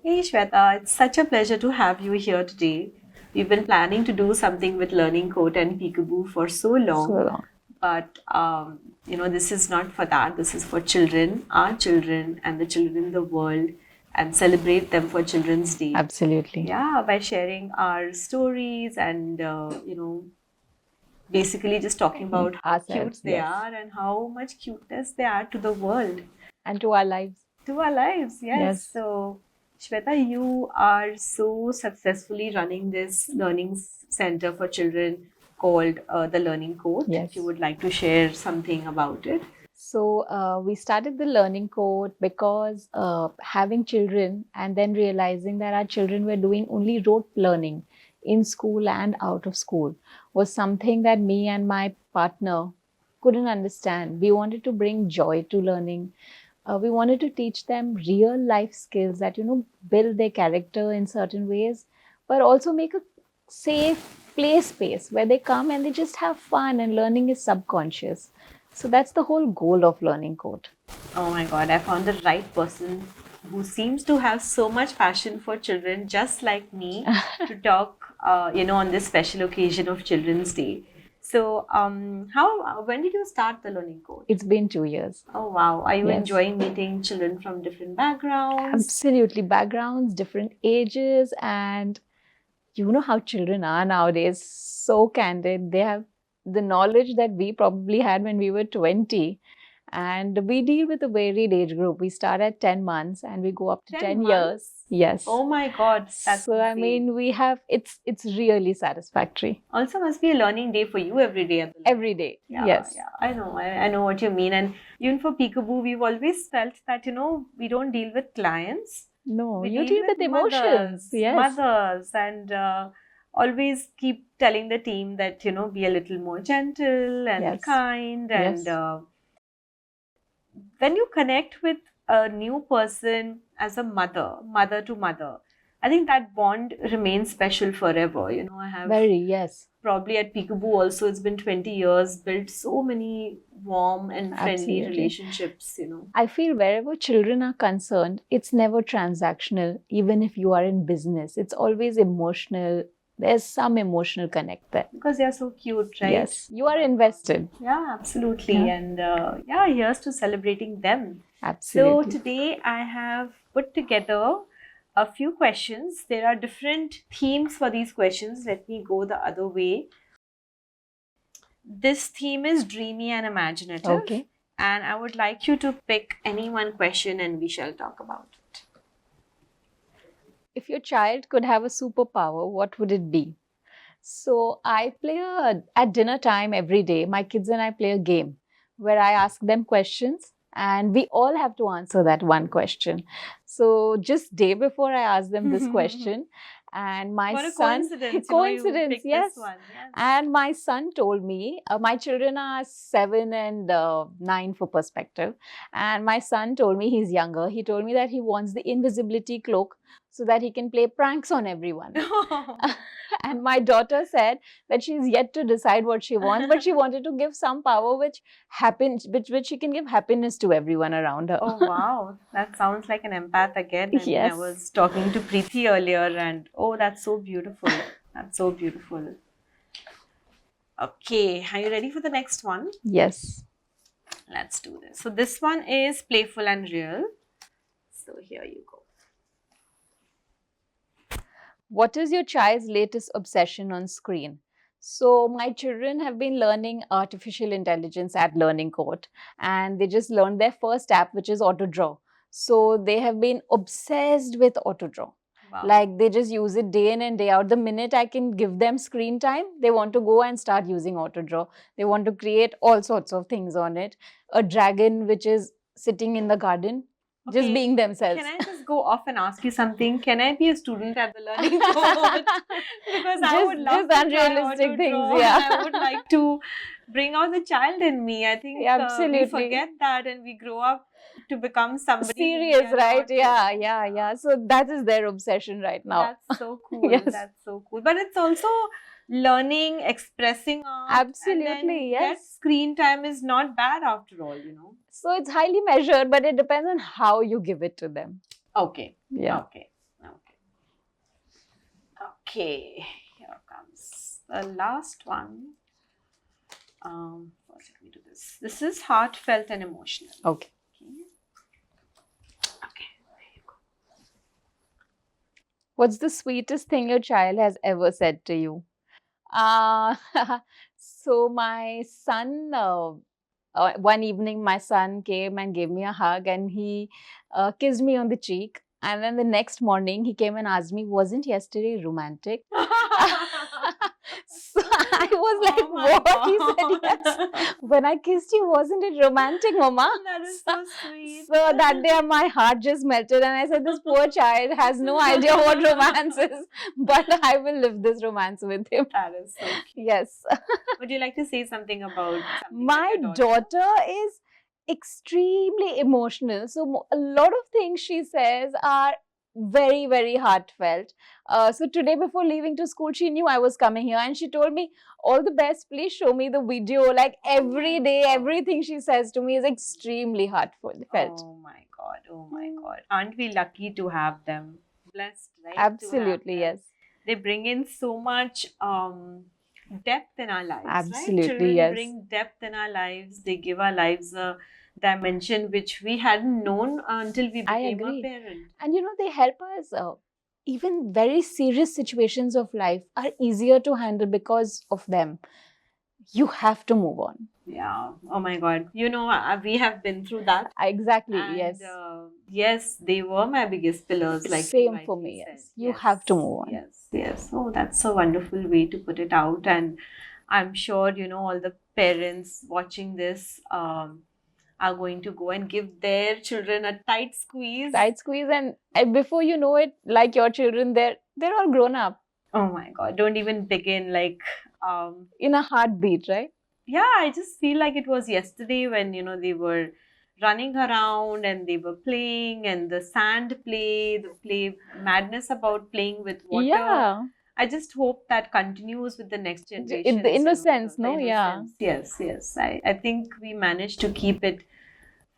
Hey Shweta, it's such a pleasure to have you here today. We've been planning to do something with Learning Code and Peekaboo for so So long, long. but this is not for that. This is for children, our children, and the children in the world, and celebrate them for Children's Day. Absolutely. Yeah, by sharing our stories and basically just talking about how cute Ourselves, they yes. are and how much cuteness they add to the world, And to our lives. to our lives. Yes. Yes. So, Shweta, you are so successfully running this learning center for children called the Learning Coach. Yes. If you would like to share something about it. So we started the learning code because having children and then realizing that our children were doing only rote learning in school and out of school was something that me and my partner couldn't understand. We wanted to bring joy to learning. We wanted to teach them real life skills that, build their character in certain ways, but also make a safe play space where they come and they just have fun and learning is subconscious. So that's the whole goal of Learning Code. Oh my God, I found the right person who seems to have so much passion for children, just like me, to talk, on this special occasion of Children's Day. So, when did you start the Learning Code? It's been 2 years. Oh wow, are you Yes. enjoying meeting children from different backgrounds? Absolutely. Backgrounds, different ages, and you know how children are nowadays, so candid. They have the knowledge that we probably had when we were 20. And we deal with a varied age group. We start at 10 months and we go up to 10 years. months? Yes. Oh my God, that's So I insane. mean, we have it's really satisfactory Also must be a learning day for you every day at the every day. Yeah, Yes. yeah, I know. I know what you mean. And even for Peekaboo, we've always felt that, we don't deal with clients. No, We you deal deal with emotions. mothers, Yes. mothers, and always keep telling the team that, be a little more gentle and Yes. kind. Yes. And when you connect with a new person as a mother to mother, I think that bond remains special forever. I have Very, yes. probably at Peekaboo also, it's been 20 years, built so many warm and friendly Absolutely. relationships. I feel wherever children are concerned, it's never transactional, even if you are in business. It's always emotional. There's some emotional connect there. Because they are so cute, right? Yes. You are invested. Yeah, absolutely. Yeah. And here's to celebrating them. Absolutely. So today I have put together a few questions. There are different themes for these questions. Let me go the other way. This theme is dreamy and imaginative. Okay. And I would like you to pick any one question and we shall talk about it. If your child could have a superpower, what would it be? So I play at dinner time every day. My kids and I play a game where I ask them questions and we all have to answer that one question. So just day before I asked them this question, and my What a son coincidence. coincidence, picked yes. This one. Yes. And my son told me, my children are 7 and 9 for perspective. And my son told me, he's younger, he told me that he wants the invisibility cloak so that he can play pranks on everyone. And my daughter said that she's yet to decide what she wants, but she wanted to give some power which she can give happiness to everyone around her. Oh wow, that sounds like an empath again. And Yes. I was talking to Preeti earlier, and oh, that's so beautiful. That's so beautiful. Okay, are you ready for the next one? Yes. Let's do this. So this one is playful and real. So here you go. What is your child's latest obsession on screen? So my children have been learning artificial intelligence at Learning Code, and they just learned their first app, which is AutoDraw. So they have been obsessed with AutoDraw. Wow. Like they just use it day in and day out. The minute I can give them screen time, they want to go and start using AutoDraw. They want to create all sorts of things on it. A dragon which is sitting in the garden, just Okay, being themselves. Can I just go off and ask you something? Can I be a student at the Learning Coach? Because I would love just to try unrealistic things, AutoDraw, yeah. and I would like to bring out the child in me. I think Absolutely. we forget that and we grow up to become somebody who we Serious, are right? not. Yeah. So that is their obsession right now. That's so cool. Yes. That's so cool. But it's also learning, expressing art. Absolutely, and then yes. That screen time is not bad after all, So it's highly measured, but it depends on how you give it to them. Okay. Yeah. Okay. Okay, here comes the last one. First let me do this. This is heartfelt and emotional. Okay. Okay. Okay, there you go. What's the sweetest thing your child has ever said to you? Uh, so my son, one evening, my son came and gave me a hug and he kissed me on the cheek. And then the next morning, he came and asked me, wasn't yesterday romantic? So I was like, Oh my what? He said, yes. God. When I kissed you, wasn't it romantic, Mama? That is so sweet. So that day, my heart just melted, and I said, this poor child has no idea what romance is, but I will live this romance with him. That is so cute. Yes. Would you like to say something about something My that your daughter is extremely emotional. So a lot of things she says are very, very heartfelt. So today, before leaving to school, she knew I was coming here and she told me, all the best, please show me the video. Like every day, God. everything she says to me is extremely heartfelt. Oh my God. Oh my God. Aren't we lucky to have them? Blessed, right? to have Absolutely, them. yes. They bring in so much depth in our lives, Absolutely, right? Children yes. bring depth in our lives. They give our lives a dimension which we hadn't known until we I became a agree. parent. And you know, they help us. Even very serious situations of life are easier to handle because of them. You have to move on. Yeah. Oh my God. You know, we have been through that. Exactly, And yes. yes, they were my biggest pillars. Like you Same for rightly me, said. yes. You have to move on. Yes, yes. Oh, that's a wonderful way to put it out. And I'm sure, you know, all the parents watching this are going to go and give their children a tight squeeze. Tight squeeze, and before you know it, like your children, they're all grown up Oh my God. Don't even begin. Like, in a heartbeat, right? yeah, I just feel like it was yesterday when, you know, they were running around and they were playing and the sand play, the play madness about playing with water. Yeah. I just hope that continues with the next generation. In the innocence, no? Yeah. Yes, yes. I think we managed to keep it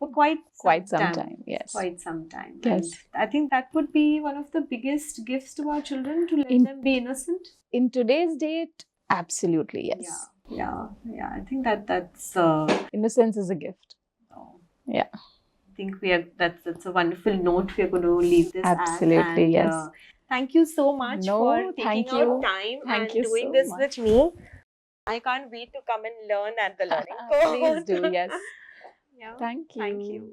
for quite some time, yes. Quite some time. Yes. And I think that would be one of the biggest gifts to our children, to let them be innocent. In today's date, absolutely, yes. Yeah. I think that's Innocence is a gift. oh, Yeah. I think that's a wonderful note we are going to leave this Absolutely, at. yes. Thank you so much for taking thank you. out time Thank and you doing so this much. with me. I can't wait to come and learn at the learning course. Please do, yes. Yeah. Thank you. Thank you.